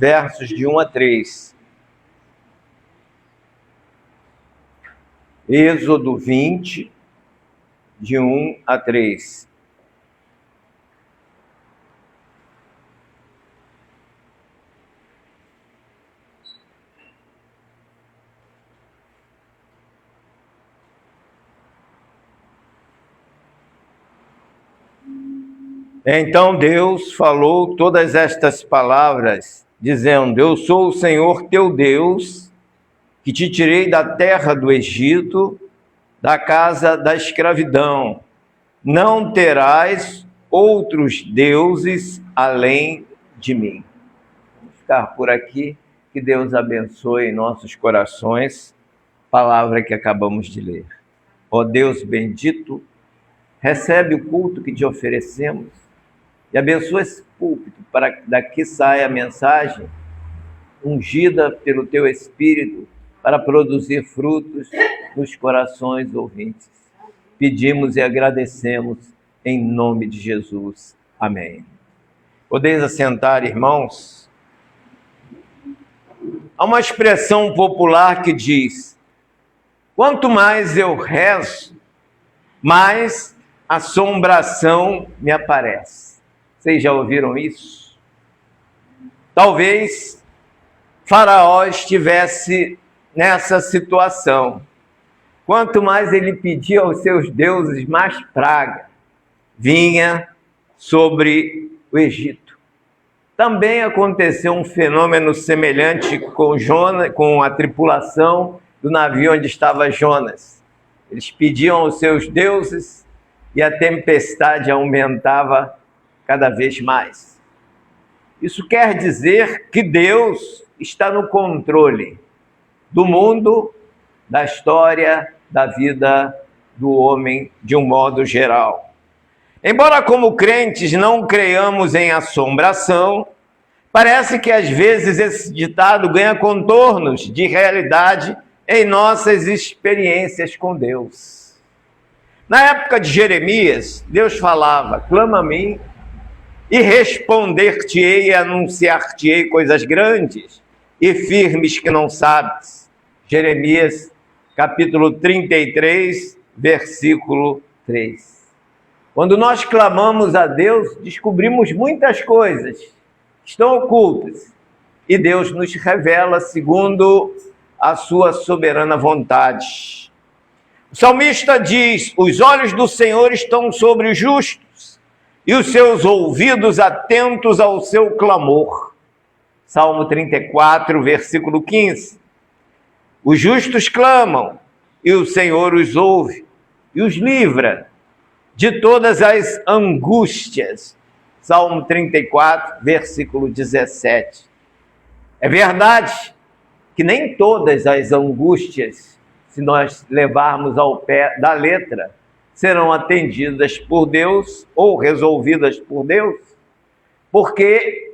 versos de 1 a 3. Êxodo 20, de 1 a 3. Então Deus falou todas estas palavras, dizendo: Eu sou o Senhor teu Deus, que te tirei da terra do Egito, da casa da escravidão. Não terás outros deuses além de mim. Vamos ficar por aqui. Que Deus abençoe nossos corações. Palavra que acabamos de ler. Ó Deus bendito, recebe o culto que te oferecemos e abençoa esse púlpito para que daqui saia a mensagem ungida pelo teu Espírito para produzir frutos nos corações ouvintes. Pedimos e agradecemos em nome de Jesus. Amém. Podeis assentar, irmãos. Há uma expressão popular que diz: quanto mais eu rezo, mais assombração me aparece. Vocês já ouviram isso? Talvez Faraó estivesse nessa situação. Quanto mais ele pedia aos seus deuses, mais praga vinha sobre o Egito. Também aconteceu um fenômeno semelhante com Jonas, com a tripulação do navio onde estava Jonas. Eles pediam aos seus deuses e a tempestade aumentava cada vez mais. Isso quer dizer que Deus está no controle do mundo, da história, da vida do homem de um modo geral. Embora como crentes não creiamos em assombração, parece que às vezes esse ditado ganha contornos de realidade em nossas experiências com Deus. Na época de Jeremias, Deus falava: clama a mim e responder-te-ei e anunciar-te-ei coisas grandes e firmes que não sabes. Jeremias capítulo 33, versículo 3. Quando nós clamamos a Deus, descobrimos muitas coisas que estão ocultas e Deus nos revela segundo a sua soberana vontade. O salmista diz: os olhos do Senhor estão sobre os justos e os seus ouvidos atentos ao seu clamor. Salmo 34, versículo 15. Os justos clamam e o Senhor os ouve e os livra de todas as angústias. Salmo 34, versículo 17. É verdade que nem todas as angústias, se nós levarmos ao pé da letra, serão atendidas por Deus ou resolvidas por Deus, porque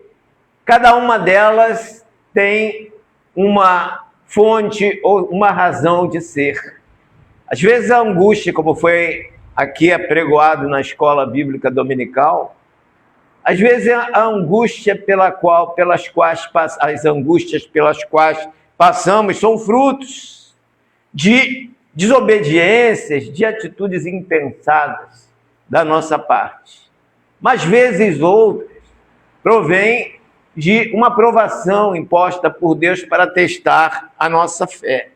cada uma delas tem uma fonte ou uma razão de ser. Às vezes a angústia, como foi aqui apregoado na escola bíblica dominical, às vezes a angústia as angústias pelas quais passamos são frutos de desobediências, de atitudes impensadas da nossa parte. Mas vezes outras provém de uma provação imposta por Deus para testar a nossa fé.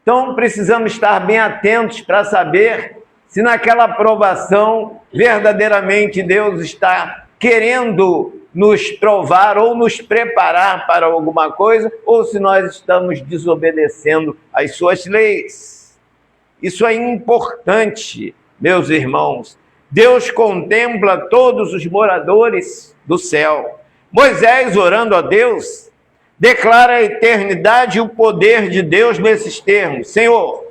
Então precisamos estar bem atentos para saber se naquela provação verdadeiramente Deus está querendo nos provar ou nos preparar para alguma coisa, ou se nós estamos desobedecendo às suas leis. Isso é importante, meus irmãos. Deus contempla todos os moradores do céu. Moisés, orando a Deus, declara a eternidade e o poder de Deus nesses termos: Senhor,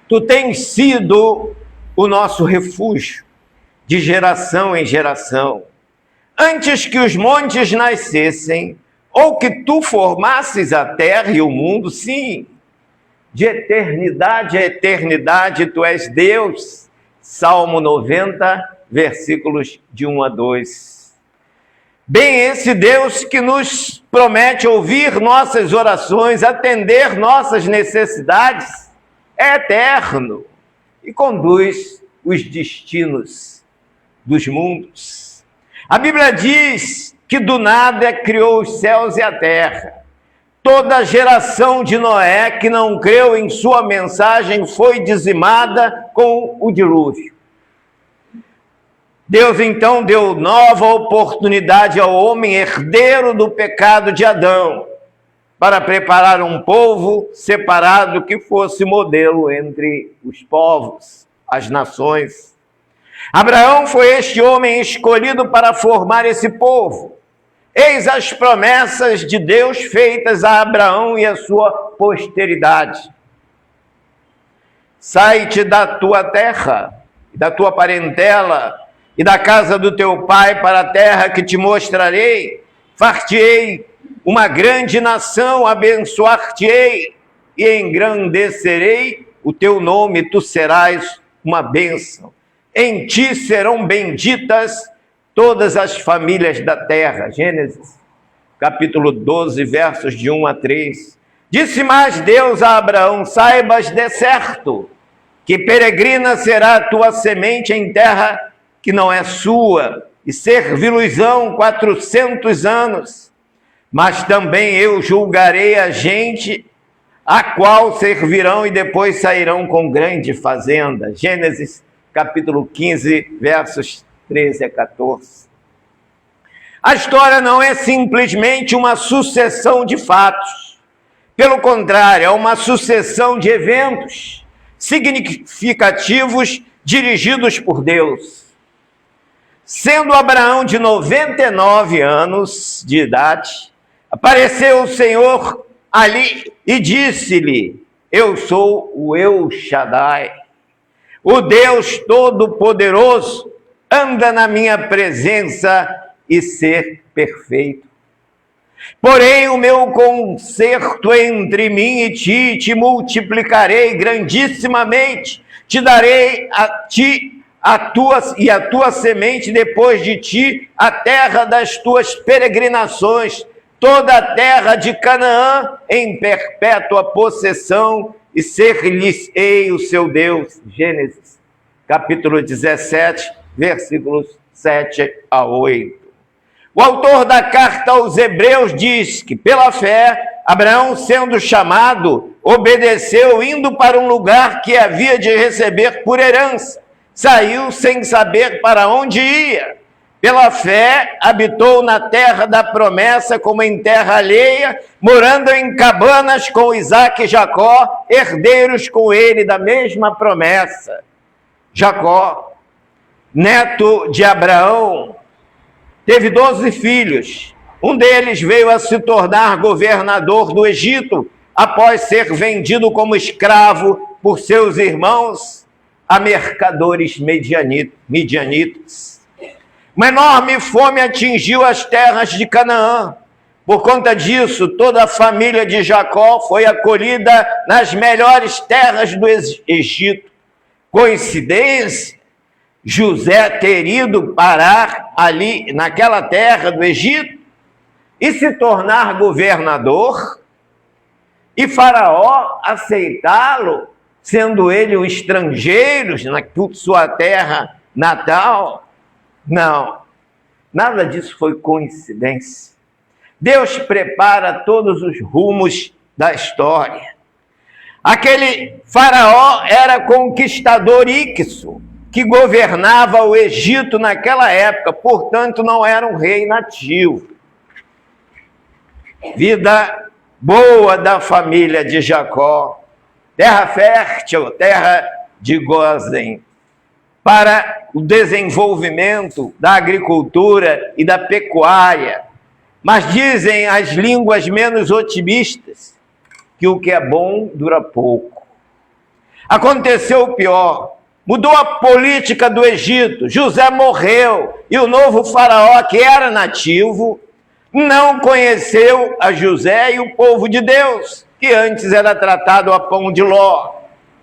tu tens sido o nosso refúgio de geração em geração. Antes que os montes nascessem, ou que tu formasses a terra e o mundo, sim, de eternidade a eternidade tu és Deus. Salmo 90, versículos de 1 a 2. Bem, esse Deus que nos promete ouvir nossas orações, atender nossas necessidades, é eterno e conduz os destinos dos mundos. A Bíblia diz que do nada criou os céus e a terra. Toda a geração de Noé que não creu em sua mensagem foi dizimada com o dilúvio. Deus então deu nova oportunidade ao homem, herdeiro do pecado de Adão, para preparar um povo separado que fosse modelo entre os povos, as nações. Abraão foi este homem escolhido para formar esse povo. Eis as promessas de Deus feitas a Abraão e a sua posteridade. Sai-te da tua terra, da tua parentela, e da casa do teu pai para a terra que te mostrarei, far-te-ei uma grande nação, abençoar-te-ei e engrandecerei o teu nome, tu serás uma bênção. Em ti serão benditas todas as famílias da terra. Gênesis, capítulo 12, versos de 1 a 3. Disse mais Deus a Abraão: saibas de certo que peregrina será a tua semente em terra que não é sua, e servi-los-ão 400 anos. Mas também eu julgarei a gente a qual servirão e depois sairão com grande fazenda. Gênesis capítulo 15, versos 13 a 14. A história não é simplesmente uma sucessão de fatos. Pelo contrário, é uma sucessão de eventos significativos dirigidos por Deus. Sendo Abraão de 99 anos de idade, apareceu o Senhor ali e disse-lhe: eu sou o El Shaddai, o Deus Todo-Poderoso, anda na minha presença e ser perfeito. Porém, o meu concerto entre mim e ti, te multiplicarei grandissimamente, te darei a ti a tua semente depois de ti, a terra das tuas peregrinações, toda a terra de Canaã em perpétua possessão, e ser-lhes-ei o seu Deus. Gênesis, capítulo 17, versículos 7 a 8. O autor da carta aos Hebreus diz que, pela fé, Abraão, sendo chamado, obedeceu, indo para um lugar que havia de receber por herança. Saiu sem saber para onde ia. Pela fé, habitou na terra da promessa como em terra alheia, morando em cabanas com Isaque e Jacó, herdeiros com ele da mesma promessa. Jacó, neto de Abraão, teve 12 filhos. Um deles veio a se tornar governador do Egito, após ser vendido como escravo por seus irmãos a mercadores midianitas. Uma enorme fome atingiu as terras de Canaã. Por conta disso, toda a família de Jacó foi acolhida nas melhores terras do Egito. Coincidência? José ter ido parar ali, naquela terra do Egito, e se tornar governador, e Faraó aceitá-lo, sendo ele um estrangeiro na sua terra natal? Não, nada disso foi coincidência. Deus prepara todos os rumos da história. Aquele Faraó era conquistador íxo, que governava o Egito naquela época, portanto não era um rei nativo. Vida boa da família de Jacó, terra fértil, terra de Gósen, para o desenvolvimento da agricultura e da pecuária. Mas dizem as línguas menos otimistas que o que é bom dura pouco. Aconteceu o pior. Mudou a política do Egito. José morreu e o novo faraó, que era nativo, não conheceu a José e o povo de Deus, que antes era tratado a pão de ló.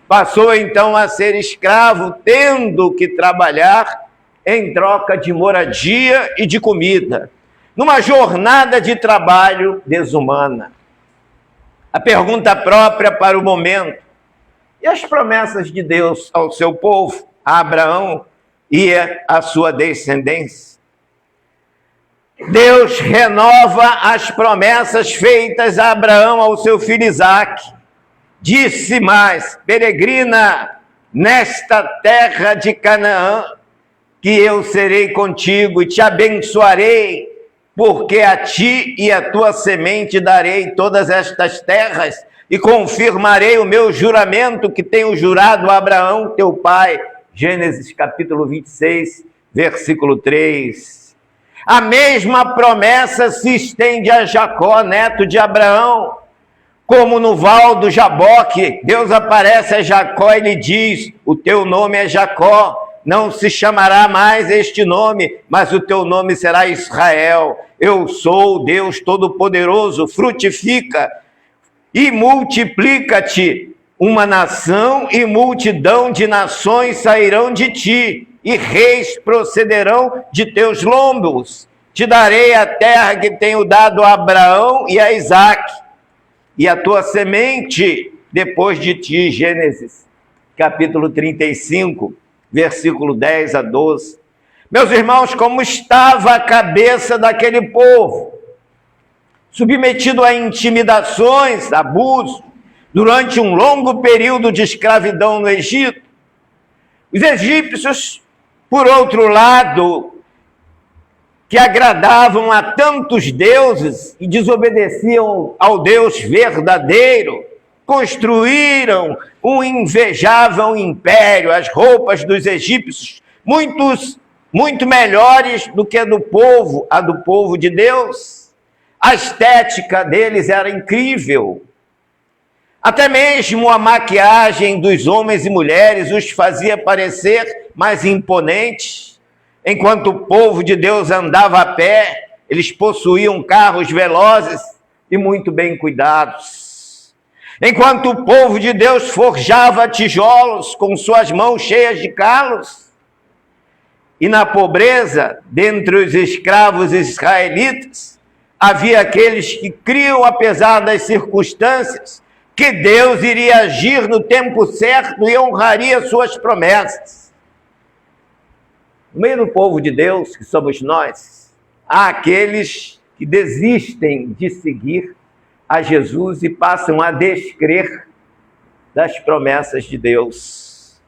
Passou então a ser escravo, tendo que trabalhar em troca de moradia e de comida. numa jornada de trabalho desumana. A pergunta própria para o momento: e as promessas de Deus ao seu povo, a Abraão e a sua descendência? Deus renova as promessas feitas a Abraão ao seu filho Isaque. Disse mais: peregrina nesta terra de Canaã, que eu serei contigo e te abençoarei, porque a ti e a tua semente darei todas estas terras e confirmarei o meu juramento que tenho jurado a Abraão, teu pai. Gênesis capítulo 26, versículo 3. A mesma promessa se estende a Jacó, neto de Abraão. Como no val do Jaboque, Deus aparece a Jacó e lhe diz: o teu nome é Jacó, não se chamará mais este nome, mas o teu nome será Israel. Eu sou o Deus Todo-Poderoso, frutifica e multiplica-te. Uma nação e multidão de nações sairão de ti, e reis procederão de teus lombos. Te darei a terra que tenho dado a Abraão e a Isaque, e a tua semente depois de ti. Gênesis capítulo 35, versículo 10 a 12. Meus irmãos, como estava a cabeça daquele povo, submetido a intimidações, abusos, durante um longo período de escravidão no Egito. Os egípcios, por outro lado, que agradavam a tantos deuses e desobedeciam ao Deus verdadeiro, construíram um invejável império. As roupas dos egípcios, muito melhores do que a do povo de Deus. A estética deles era incrível. Até mesmo a maquiagem dos homens e mulheres os fazia parecer mais imponentes. Enquanto o povo de Deus andava a pé, eles possuíam carros velozes e muito bem cuidados. Enquanto o povo de Deus forjava tijolos com suas mãos cheias de calos. E na pobreza, dentre os escravos israelitas, havia aqueles que criam, apesar das circunstâncias, que Deus iria agir no tempo certo e honraria suas promessas. No meio do povo de Deus, que somos nós, há aqueles que desistem de seguir a Jesus e passam a descrer das promessas de Deus.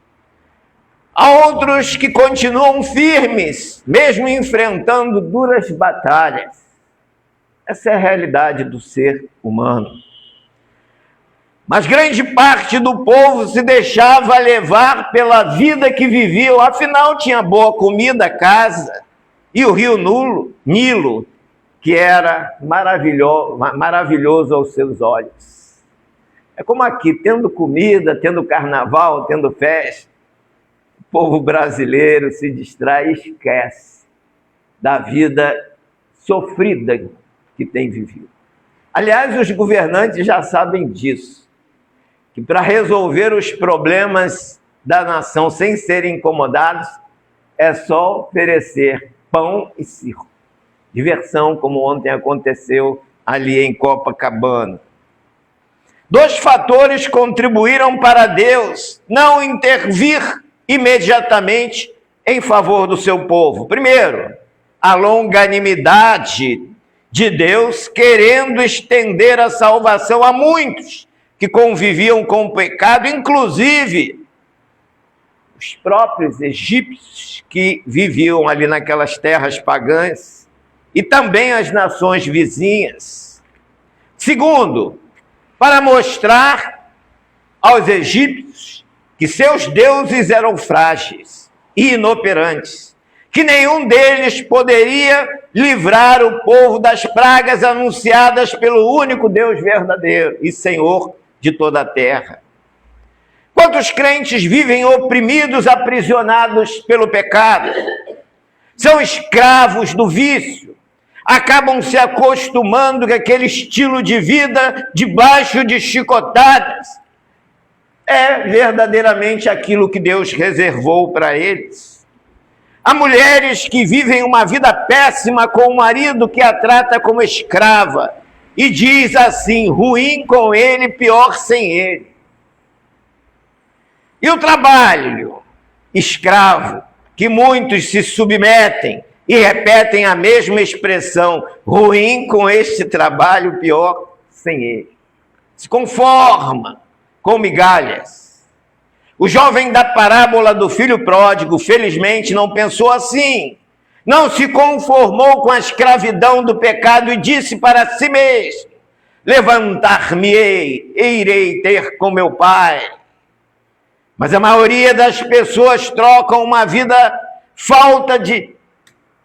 Há outros que continuam firmes, mesmo enfrentando duras batalhas. Essa é a realidade do ser humano. Mas grande parte do povo se deixava levar pela vida que viviam, afinal tinha boa comida, casa, e o rio Nilo, que era maravilhoso aos seus olhos. É como aqui, tendo comida, tendo carnaval, tendo festa, o povo brasileiro se distrai e esquece da vida sofrida que tem vivido. Aliás, os governantes já sabem disso, que para resolver os problemas da nação sem serem incomodados, é só oferecer pão e circo. Diversão, como ontem aconteceu ali em Copacabana. Dois fatores contribuíram para Deus não intervir imediatamente em favor do seu povo. Primeiro, a longanimidade de Deus, querendo estender a salvação a muitos que conviviam com o pecado, inclusive os próprios egípcios que viviam ali naquelas terras pagãs e também as nações vizinhas. Segundo, para mostrar aos egípcios que seus deuses eram frágeis e inoperantes, que nenhum deles poderia livrar o povo das pragas anunciadas pelo único Deus verdadeiro e Senhor de toda a terra. Quantos crentes vivem oprimidos, aprisionados pelo pecado? São escravos do vício, acabam se acostumando com aquele estilo de vida debaixo de chicotadas. É verdadeiramente aquilo que Deus reservou para eles. Há mulheres que vivem uma vida péssima com o marido que a trata como escrava e diz assim: ruim com ele, pior sem ele. E o trabalho escravo, que muitos se submetem e repetem a mesma expressão: ruim com este trabalho, pior sem ele. Se conforma com migalhas. O jovem da parábola do filho pródigo, felizmente, não pensou assim. Não se conformou com a escravidão do pecado e disse para si mesmo: levantar-me-ei e irei ter com meu pai. Mas a maioria das pessoas trocam uma vida falta de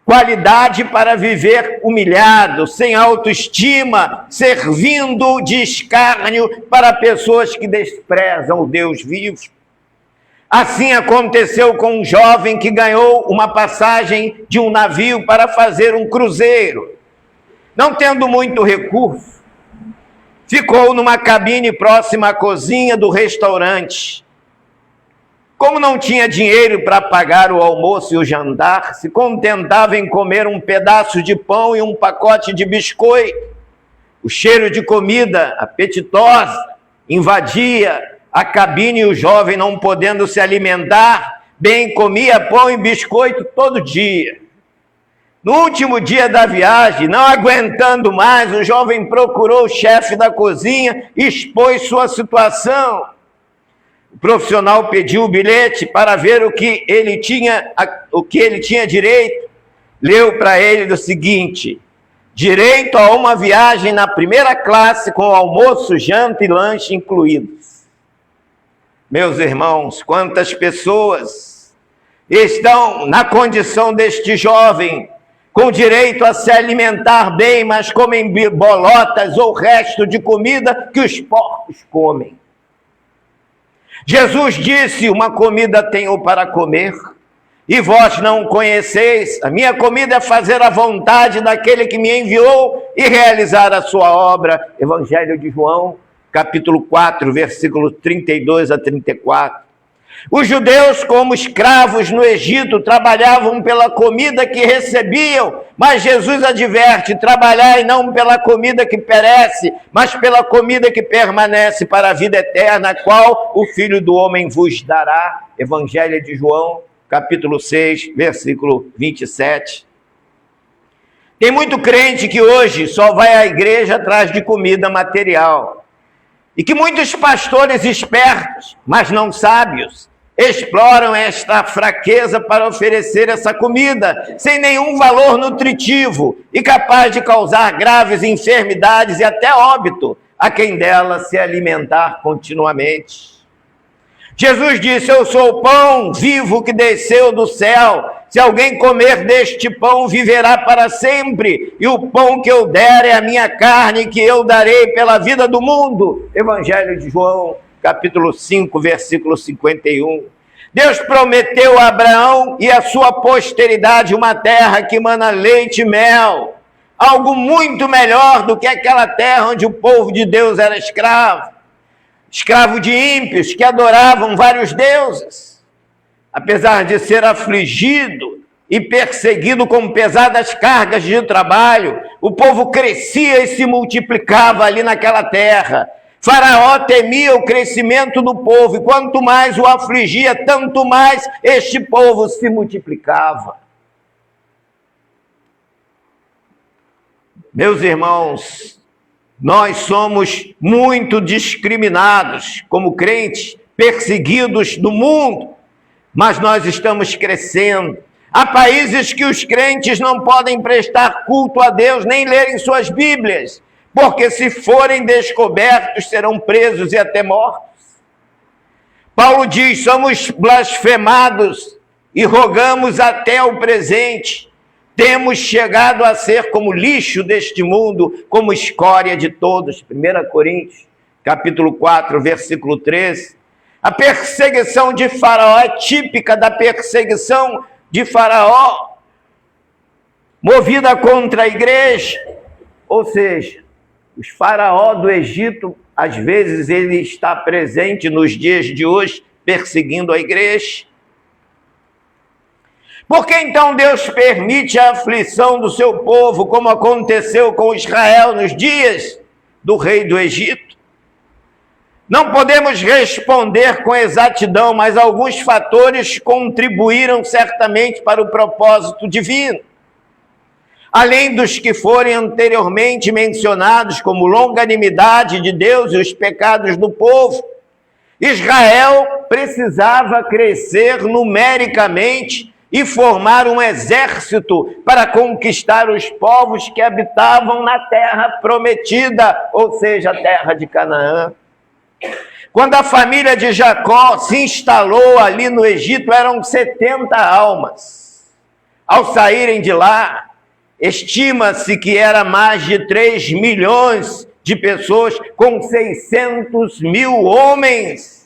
qualidade para viver humilhado, sem autoestima, servindo de escárnio para pessoas que desprezam o Deus vivo. Assim aconteceu com um jovem que ganhou uma passagem de um navio para fazer um cruzeiro. Não tendo muito recurso, ficou numa cabine próxima à cozinha do restaurante. Como não tinha dinheiro para pagar o almoço e o jantar, se contentava em comer um pedaço de pão e um pacote de biscoito. O cheiro de comida apetitosa invadia a cabine e o jovem, não podendo se alimentar bem, comia pão e biscoito todo dia. No último dia da viagem, não aguentando mais, o jovem procurou o chefe da cozinha e expôs sua situação. O profissional pediu o bilhete para ver o que ele tinha direito. Leu para ele o seguinte: direito a uma viagem na primeira classe com almoço, janta e lanche incluídos. Meus irmãos, quantas pessoas estão na condição deste jovem, com direito a se alimentar bem, mas comem bolotas ou resto de comida que os porcos comem. Jesus disse: uma comida tenho para comer, e vós não conheceis. A minha comida é fazer a vontade daquele que me enviou e realizar a sua obra. Evangelho de João, capítulo 4, versículos 32 a 34. Os judeus, como escravos no Egito, trabalhavam pela comida que recebiam, mas Jesus adverte: trabalhai não pela comida que perece, mas pela comida que permanece para a vida eterna, a qual o Filho do Homem vos dará. Evangelho de João, capítulo 6, versículo 27. Tem muito crente que hoje só vai à igreja atrás de comida material. E que muitos pastores espertos, mas não sábios, exploram esta fraqueza para oferecer essa comida, sem nenhum valor nutritivo e capaz de causar graves enfermidades e até óbito a quem dela se alimentar continuamente. Jesus disse: eu sou o pão vivo que desceu do céu. Se alguém comer deste pão, viverá para sempre. E o pão que eu der é a minha carne, que eu darei pela vida do mundo. Evangelho de João, capítulo 5, versículo 51. Deus prometeu a Abraão e a sua posteridade uma terra que mana leite e mel. Algo muito melhor do que aquela terra onde o povo de Deus era escravo. Escravo de ímpios que adoravam vários deuses. Apesar de ser afligido e perseguido com pesadas cargas de trabalho, o povo crescia e se multiplicava ali naquela terra. Faraó temia o crescimento do povo, e quanto mais o afligia, tanto mais este povo se multiplicava. Meus irmãos, nós somos muito discriminados como crentes, perseguidos do mundo, mas nós estamos crescendo. Há países que os crentes não podem prestar culto a Deus, nem lerem suas Bíblias, porque se forem descobertos, serão presos e até mortos. Paulo diz: somos blasfemados e rogamos até o presente. Temos chegado a ser como lixo deste mundo, como escória de todos. 1 Coríntios, capítulo 4, versículo 13. A perseguição de Faraó é típica da perseguição de Faraó, movida contra a igreja. Ou seja, os Faraó do Egito, às vezes ele está presente nos dias de hoje, perseguindo a igreja. Por que então Deus permite a aflição do seu povo, como aconteceu com Israel nos dias do rei do Egito? Não podemos responder com exatidão, mas alguns fatores contribuíram certamente para o propósito divino. Além dos que forem anteriormente mencionados, como longanimidade de Deus e os pecados do povo, Israel precisava crescer numericamente e formar um exército para conquistar os povos que habitavam na terra prometida, ou seja, a terra de Canaã. Quando a família de Jacó se instalou ali no Egito, eram 70 almas. Ao saírem de lá, estima-se que era mais de 3 milhões de pessoas, com 600 mil homens.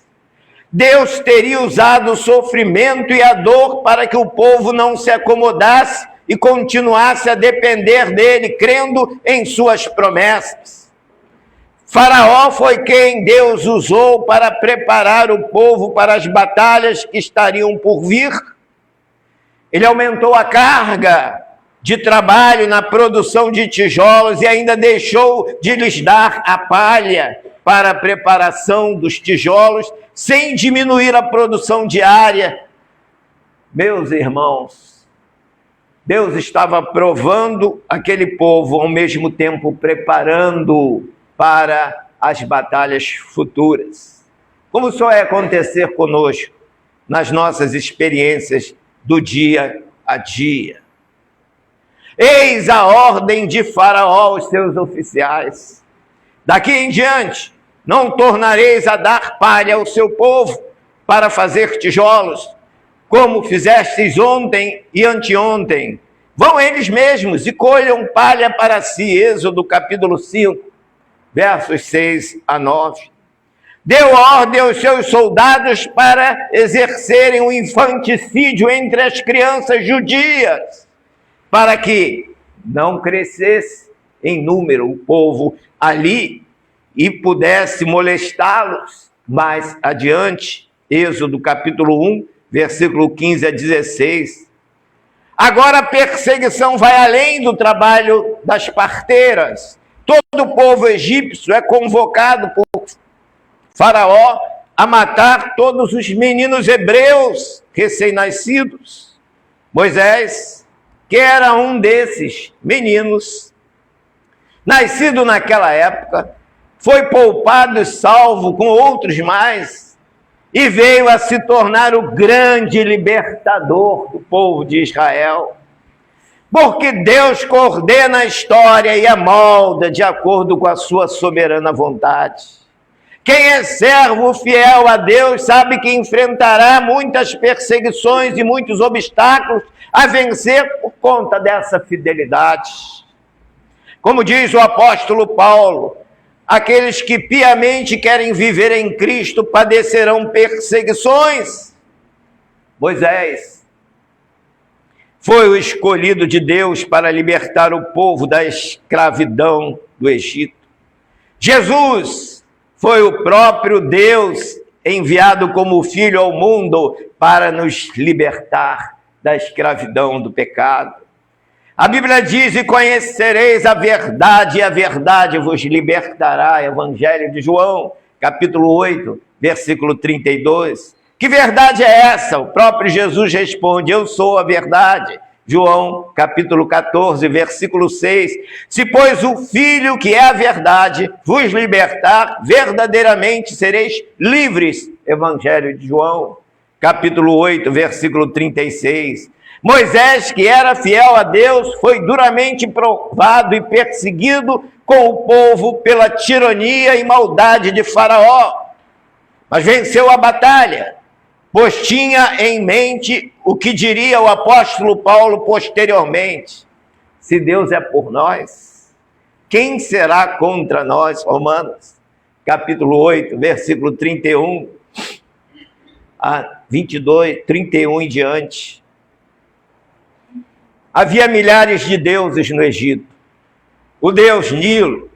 Deus teria usado o sofrimento e a dor para que o povo não se acomodasse e continuasse a depender dele, crendo em suas promessas. Faraó foi quem Deus usou para preparar o povo para as batalhas que estariam por vir. Ele aumentou a carga de trabalho na produção de tijolos e ainda deixou de lhes dar a palha para a preparação dos tijolos, sem diminuir a produção diária. Meus irmãos, Deus estava provando aquele povo, ao mesmo tempo preparando para as batalhas futuras. Como só é acontecer conosco nas nossas experiências do dia a dia. Eis a ordem de Faraó aos seus oficiais: daqui em diante não tornareis a dar palha ao seu povo para fazer tijolos, como fizestes ontem e anteontem. Vão eles mesmos e colham palha para si. Êxodo capítulo 5, versos 6 a 9. Deu ordem aos seus soldados para exercerem o infanticídio entre as crianças judias, para que não crescesse em número o povo ali e pudesse molestá-los mais adiante. Êxodo capítulo 1, versículo 15 a 16. Agora a perseguição vai além do trabalho das parteiras. Todo o povo egípcio é convocado por Faraó a matar todos os meninos hebreus recém-nascidos. Moisés, que era um desses meninos, nascido naquela época, foi poupado e salvo com outros mais, e veio a se tornar o grande libertador do povo de Israel. Porque Deus coordena a história e a molda de acordo com a sua soberana vontade. Quem é servo fiel a Deus sabe que enfrentará muitas perseguições e muitos obstáculos a vencer por conta dessa fidelidade. Como diz o apóstolo Paulo, aqueles que piamente querem viver em Cristo padecerão perseguições. Moisés foi o escolhido de Deus para libertar o povo da escravidão do Egito. Jesus foi o próprio Deus enviado como Filho ao mundo para nos libertar da escravidão do pecado. A Bíblia diz: e conhecereis a verdade, e a verdade vos libertará. Evangelho de João, capítulo 8, versículo 32. Que verdade é essa? O próprio Jesus responde: eu sou a verdade. João, capítulo 14, versículo 6. Se, pois, o Filho, que é a verdade, vos libertar, verdadeiramente sereis livres. Evangelho de João, capítulo 8, versículo 36. Moisés, que era fiel a Deus, foi duramente provado e perseguido com o povo pela tirania e maldade de Faraó, mas venceu a batalha, pois tinha em mente o que diria o apóstolo Paulo posteriormente: se Deus é por nós, quem será contra nós? Romanos, capítulo 8, versículo 31 a 22, 31 em diante. Havia milhares de deuses no Egito. O deus Nilo,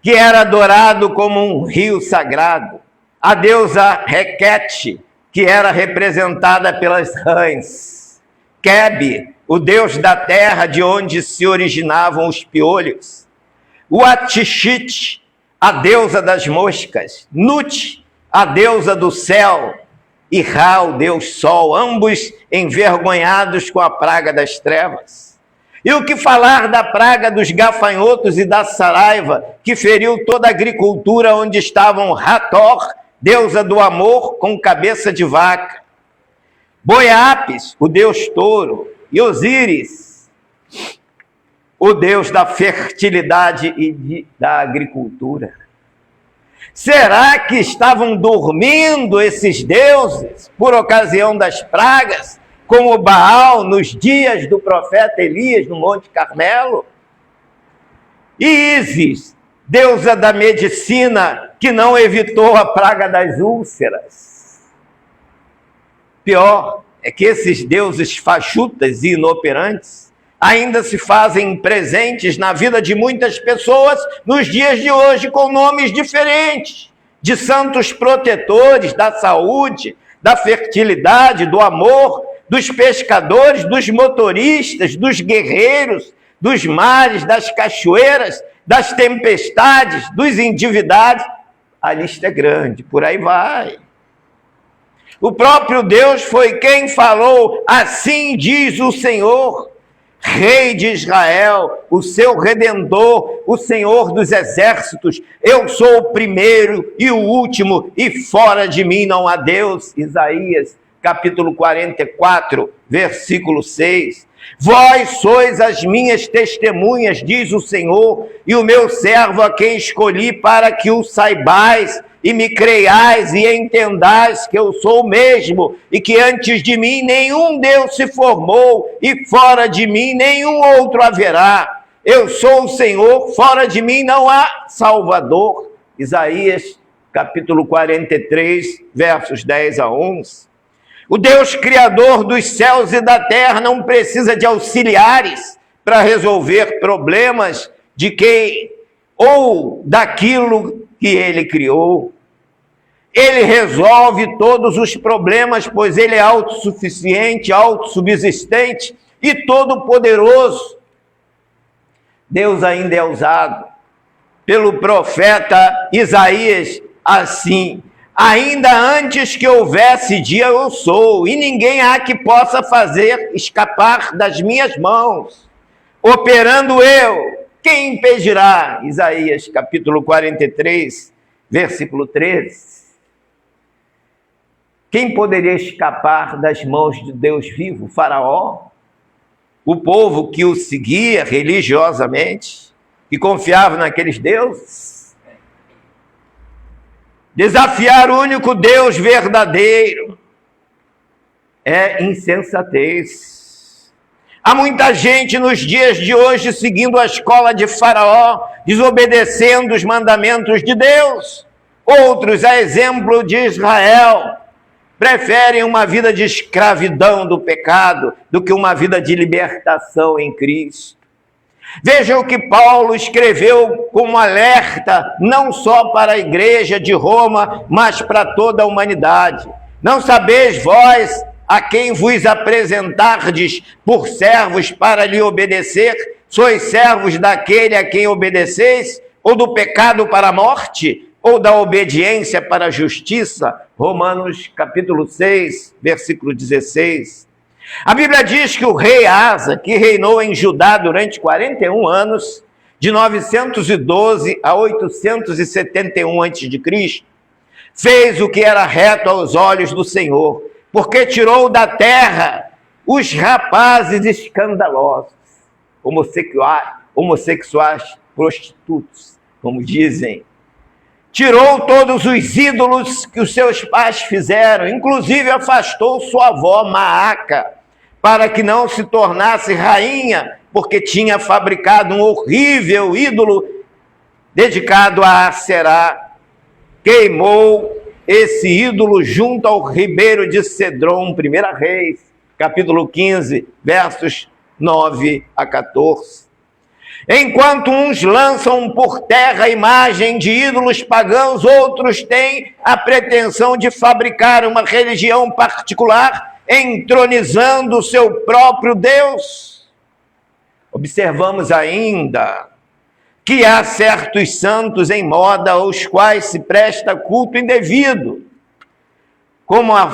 que era adorado como um rio sagrado. A deusa Requete, que era representada pelas rãs. Quebe, o deus da terra de onde se originavam os piolhos. Uatishit, a deusa das moscas. Nut, a deusa do céu. E Ra, o deus sol, ambos envergonhados com a praga das trevas. E o que falar da praga dos gafanhotos e da saraiva, que feriu toda a agricultura onde estavam Hathor, deusa do amor, com cabeça de vaca. Boiapis, o deus touro, e Osíris, o deus da fertilidade e da agricultura. Será que estavam dormindo esses deuses por ocasião das pragas, como Baal nos dias do profeta Elias no Monte Carmelo? E Ísis, deusa da medicina, que não evitou a praga das úlceras. Pior é que esses deuses fachutas e inoperantes ainda se fazem presentes na vida de muitas pessoas nos dias de hoje com nomes diferentes, de santos protetores da saúde, da fertilidade, do amor, dos pescadores, dos motoristas, dos guerreiros, dos mares, das cachoeiras, das tempestades, dos endividados. A lista é grande, por aí vai. O próprio Deus foi quem falou: assim diz o Senhor, Rei de Israel, o seu Redentor, o Senhor dos exércitos. Eu sou o primeiro e o último, e fora de mim não há Deus. Isaías, capítulo 44, versículo 6. Vós sois as minhas testemunhas, diz o Senhor, e o meu servo a quem escolhi, para que o saibais e me creiais e entendais que eu sou o mesmo, e que antes de mim nenhum Deus se formou, e fora de mim nenhum outro haverá. Eu sou o Senhor, fora de mim não há Salvador. Isaías, capítulo 43, versos 10 a 11. O Deus criador dos céus e da terra não precisa de auxiliares para resolver problemas de quem ou daquilo que ele criou. Ele resolve todos os problemas, pois ele é autossuficiente, autossubsistente e todo-poderoso. Deus ainda é usado pelo profeta Isaías assim: ainda antes que houvesse dia eu sou, e ninguém há que possa fazer escapar das minhas mãos. Operando eu, quem impedirá? Isaías capítulo 43, versículo 13. Quem poderia escapar das mãos de Deus vivo? Faraó? O povo que o seguia religiosamente, que confiava naqueles deuses? Desafiar o único Deus verdadeiro é insensatez. Há muita gente nos dias de hoje seguindo a escola de Faraó, desobedecendo os mandamentos de Deus. Outros, a exemplo de Israel, preferem uma vida de escravidão do pecado do que uma vida de libertação em Cristo. Veja o que Paulo escreveu como alerta, não só para a igreja de Roma, mas para toda a humanidade. Não sabeis vós a quem vos apresentardes por servos para lhe obedecer? Sois servos daquele a quem obedeceis? Ou do pecado para a morte? Ou da obediência para a justiça? Romanos capítulo 6, versículo 16. A Bíblia diz que o rei Asa, que reinou em Judá durante 41 anos, de 912 a 871 a.C., fez o que era reto aos olhos do Senhor, porque tirou da terra os rapazes escandalosos, homossexuais, prostitutos, como dizem. Tirou todos os ídolos que os seus pais fizeram, inclusive afastou sua avó Maaca, para que não se tornasse rainha, porque tinha fabricado um horrível ídolo dedicado a Aserá. Queimou esse ídolo junto ao ribeiro de Cedron, 1 Reis, capítulo 15, versos 9 a 14. Enquanto uns lançam por terra a imagem de ídolos pagãos, outros têm a pretensão de fabricar uma religião particular entronizando o seu próprio Deus. Observamos ainda que há certos santos em moda aos quais se presta culto indevido, com a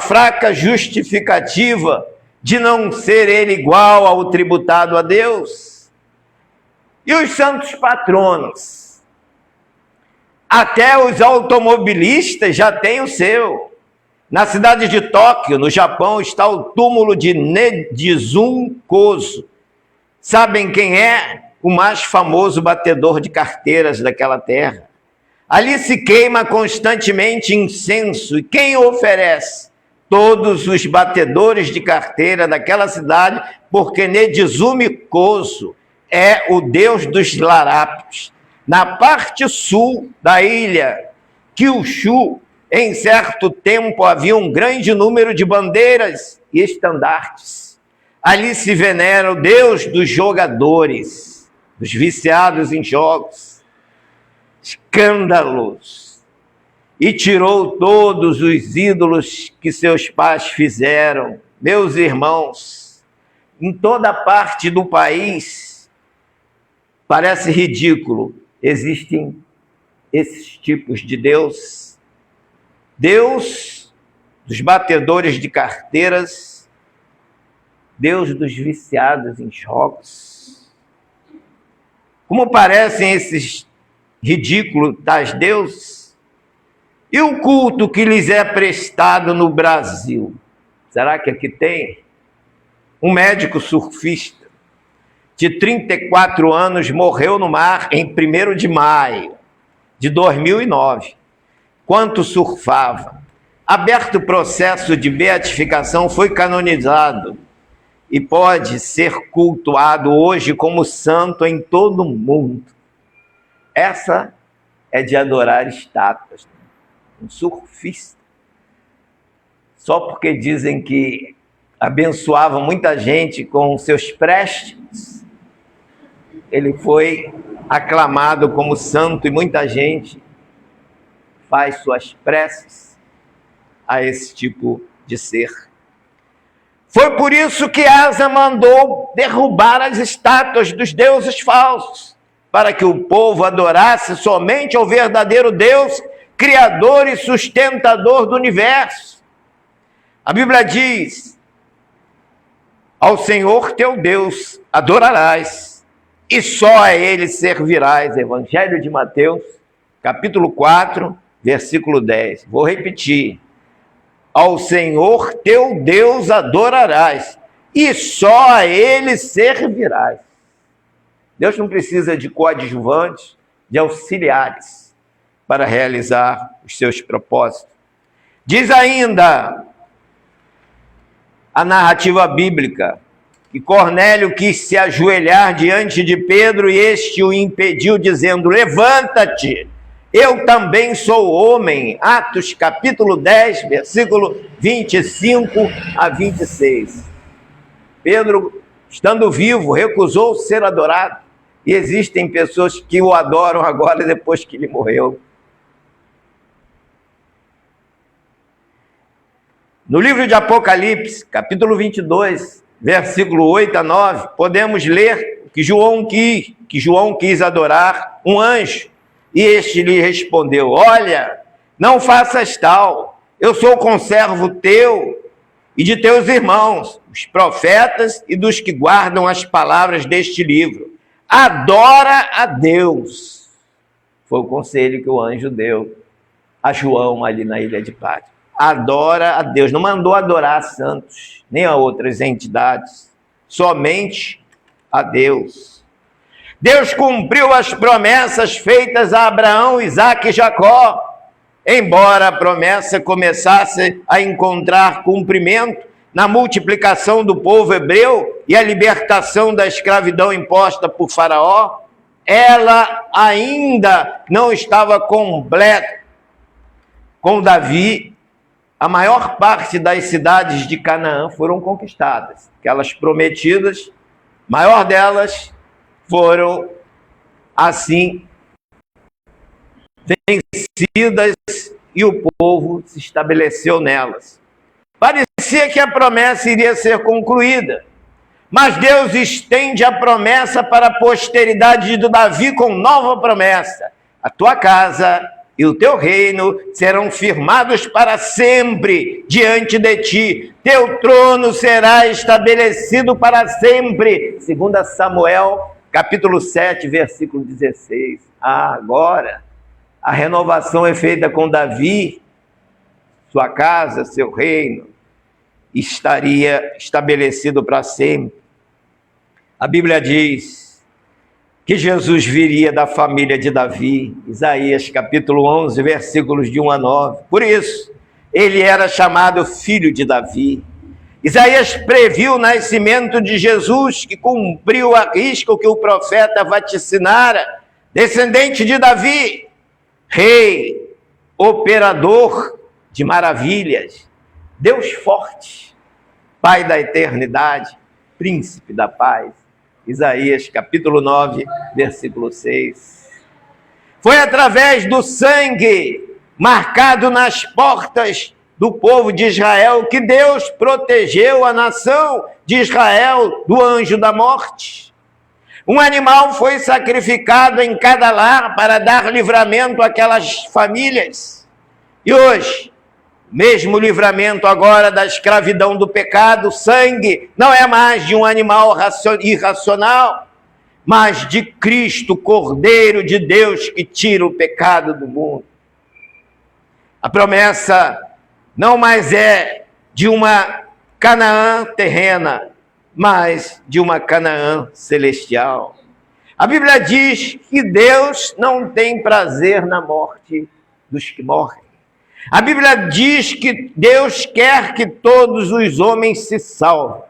fraca justificativa de não ser ele igual ao tributado a Deus. E os santos patronos? Até os automobilistas já têm o seu. Na cidade de Tóquio, no Japão, está o túmulo de Nedzun Kozo. Sabem quem é? O mais famoso batedor de carteiras daquela terra. Ali se queima constantemente incenso. E quem o oferece? Todos os batedores de carteira daquela cidade, porque Nedzun Kozo é o deus dos larápios. Na parte sul da ilha Kyushu, em certo tempo havia um grande número de bandeiras e estandartes. Ali se venera o deus dos jogadores, dos viciados em jogos. Escândalos. E tirou todos os ídolos que seus pais fizeram. Meus irmãos, em toda parte do país, parece ridículo, existem esses tipos de Deus. Deus dos batedores de carteiras, Deus dos viciados em jogos. Como parecem esses ridículos tais deuses? E o culto que lhes é prestado no Brasil? Será que aqui tem? Um médico surfista de 34 anos morreu no mar em 1º de maio de 2009. Quanto surfava. Aberto o processo de beatificação, foi canonizado e pode ser cultuado hoje como santo em todo o mundo. Essa é de adorar estátuas. Um surfista. Só porque dizem que abençoava muita gente com seus préstimos, ele foi aclamado como santo e muita gente faz suas preces a esse tipo de ser. Foi por isso que Asa mandou derrubar as estátuas dos deuses falsos, para que o povo adorasse somente ao verdadeiro Deus, Criador e sustentador do universo. A Bíblia diz: ao Senhor teu Deus adorarás, e só a Ele servirás. Evangelho de Mateus, capítulo 4, versículo 10. Vou repetir. Ao Senhor teu Deus adorarás, e só a Ele servirás. Deus não precisa de coadjuvantes, de auxiliares, para realizar os seus propósitos. Diz ainda a narrativa bíblica que Cornélio quis se ajoelhar diante de Pedro e este o impediu, dizendo: levanta-te, eu também sou homem. Atos capítulo 10, versículo 25 a 26. Pedro, estando vivo, recusou ser adorado. E existem pessoas que o adoram agora depois que ele morreu. No livro de Apocalipse, capítulo 22, versículo 8 a 9, podemos ler que João quis adorar um anjo. E este lhe respondeu: olha, não faças tal, eu sou conservo teu e de teus irmãos, os profetas e dos que guardam as palavras deste livro. Adora a Deus. Foi o conselho que o anjo deu a João ali na ilha de Patmos. Adora a Deus. Não mandou adorar a santos, nem a outras entidades, somente a Deus. Deus cumpriu as promessas feitas a Abraão, Isaque e Jacó. Embora a promessa começasse a encontrar cumprimento na multiplicação do povo hebreu e a libertação da escravidão imposta por Faraó, ela ainda não estava completa. Com Davi, a maior parte das cidades de Canaã foram conquistadas. Aquelas prometidas, maior delas foram assim vencidas e o povo se estabeleceu nelas. Parecia que a promessa iria ser concluída, mas Deus estende a promessa para a posteridade de Davi com nova promessa. A tua casa e o teu reino serão firmados para sempre diante de ti. Teu trono será estabelecido para sempre. 2 Samuel, capítulo 7, versículo 16. Agora, a renovação é feita com Davi. Sua casa, seu reino, estaria estabelecido para sempre. A Bíblia diz que Jesus viria da família de Davi, Isaías capítulo 11, versículos de 1 a 9. Por isso, ele era chamado filho de Davi. Isaías previu o nascimento de Jesus, que cumpriu a risca o que o profeta vaticinara, descendente de Davi, rei, operador de maravilhas, Deus forte, Pai da eternidade, príncipe da paz. Isaías capítulo 9, versículo 6. Foi através do sangue marcado nas portas do povo de Israel que Deus protegeu a nação de Israel do anjo da morte. Um animal foi sacrificado em cada lar para dar livramento àquelas famílias. E hoje, mesmo livramento agora da escravidão do pecado, sangue não é mais de um animal irracional, mas de Cristo, Cordeiro de Deus, que tira o pecado do mundo. A promessa não mais é de uma Canaã terrena, mas de uma Canaã celestial. A Bíblia diz que Deus não tem prazer na morte dos que morrem. A Bíblia diz que Deus quer que todos os homens se salvem.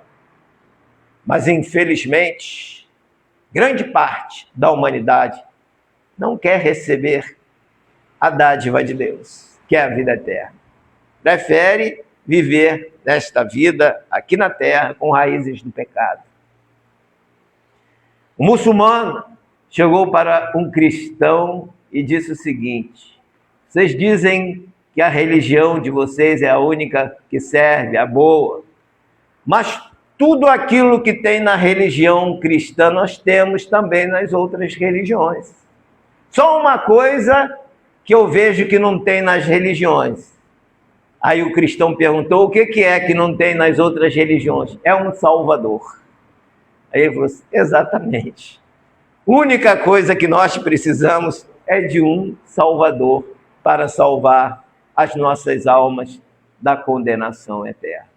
Mas, infelizmente, grande parte da humanidade não quer receber a dádiva de Deus, que é a vida eterna. Prefere viver nesta vida, aqui na terra, com raízes do pecado. Um muçulmano chegou para um cristão e disse o seguinte: vocês dizem que a religião de vocês é a única que serve, a boa, mas tudo aquilo que tem na religião cristã nós temos também nas outras religiões. Só uma coisa que eu vejo que não tem nas religiões. Aí o cristão perguntou: o que é que não tem nas outras religiões? É um Salvador. Aí ele falou assim: exatamente. A única coisa que nós precisamos é de um Salvador para salvar as nossas almas da condenação eterna.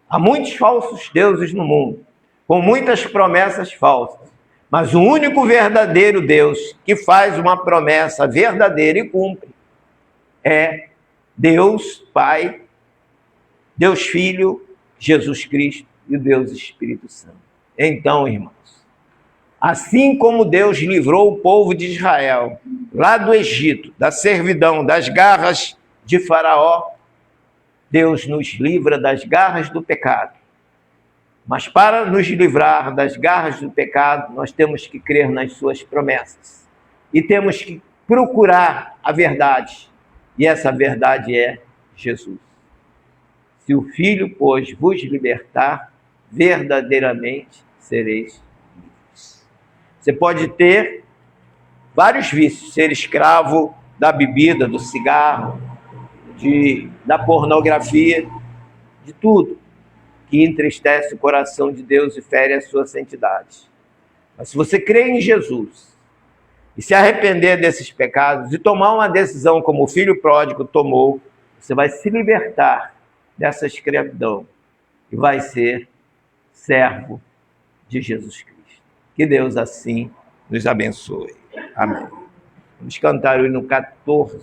Há muitos falsos deuses no mundo, com muitas promessas falsas, mas o único verdadeiro Deus que faz uma promessa verdadeira e cumpre é Deus Pai, Deus Filho, Jesus Cristo e o Deus Espírito Santo. Então, irmãos, assim como Deus livrou o povo de Israel lá do Egito, da servidão, das garras de Faraó, Deus nos livra das garras do pecado. Mas para nos livrar das garras do pecado, nós temos que crer nas suas promessas. E temos que procurar a verdade. E essa verdade é Jesus. Se o Filho, pois, vos libertar, verdadeiramente sereis livres. Você pode ter vários vícios, ser escravo da bebida, do cigarro, da pornografia, de tudo que entristece o coração de Deus e fere a sua santidade. Mas se você crê em Jesus e se arrepender desses pecados e tomar uma decisão como o filho pródigo tomou, você vai se libertar dessa escravidão e vai ser servo de Jesus Cristo. Que Deus assim nos abençoe. Amém. Vamos cantar o hino 14.